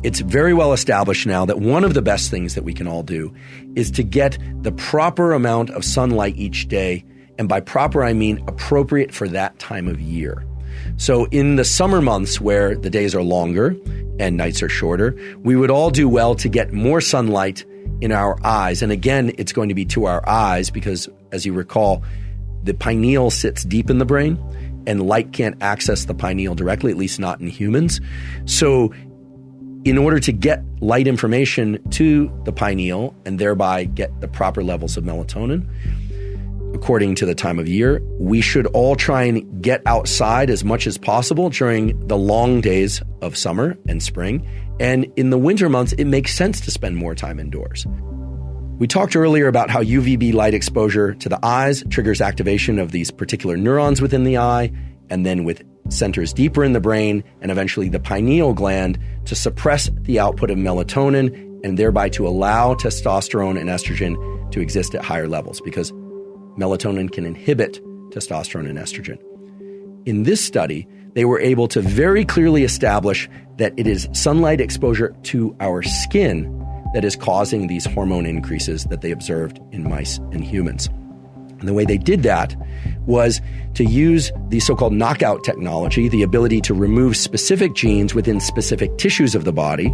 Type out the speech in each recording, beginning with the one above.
it's very well established now that one of the best things that we can all do is to get the proper amount of sunlight each day. And by proper, I mean appropriate for that time of year. So in the summer months where the days are longer and nights are shorter, we would all do well to get more sunlight in our eyes. And again, it's going to be to our eyes because, as you recall, the pineal sits deep in the brain and light can't access the pineal directly, at least not in humans. So in order to get light information to the pineal and thereby get the proper levels of melatonin, according to the time of year, we should all try and get outside as much as possible during the long days of summer and spring. And in the winter months, it makes sense to spend more time indoors. We talked earlier about how UVB light exposure to the eyes triggers activation of these particular neurons within the eye, and then with centers deeper in the brain and eventually the pineal gland to suppress the output of melatonin and thereby to allow testosterone and estrogen to exist at higher levels because melatonin can inhibit testosterone and estrogen. In this study, they were able to very clearly establish that it is sunlight exposure to our skin that is causing these hormone increases that they observed in mice and humans. And the way they did that was to use the so-called knockout technology, the ability to remove specific genes within specific tissues of the body.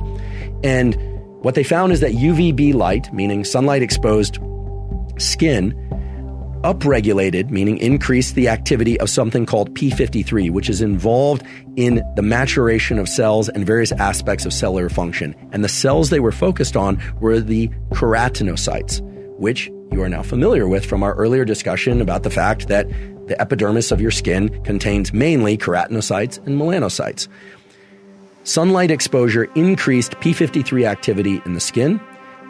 And what they found is that UVB light, meaning sunlight-exposed skin, upregulated, meaning increased the activity of something called P53, which is involved in the maturation of cells and various aspects of cellular function. And the cells they were focused on were the keratinocytes, which you are now familiar with from our earlier discussion about the fact that the epidermis of your skin contains mainly keratinocytes and melanocytes. Sunlight exposure increased P53 activity in the skin,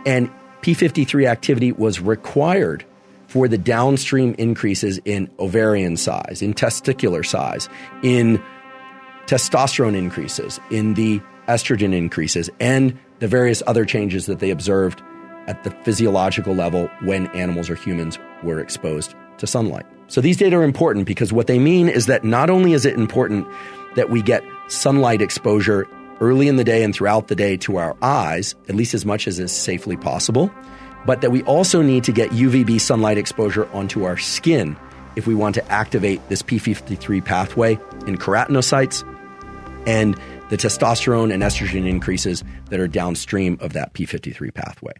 and P53 activity was required for the downstream increases in ovarian size, in testicular size, in testosterone increases, in the estrogen increases, and the various other changes that they observed at the physiological level when animals or humans were exposed to sunlight. So these data are important because what they mean is that not only is it important that we get sunlight exposure early in the day and throughout the day to our eyes, at least as much as is safely possible, but that we also need to get UVB sunlight exposure onto our skin if we want to activate this P53 pathway in keratinocytes and the testosterone and estrogen increases that are downstream of that P53 pathway.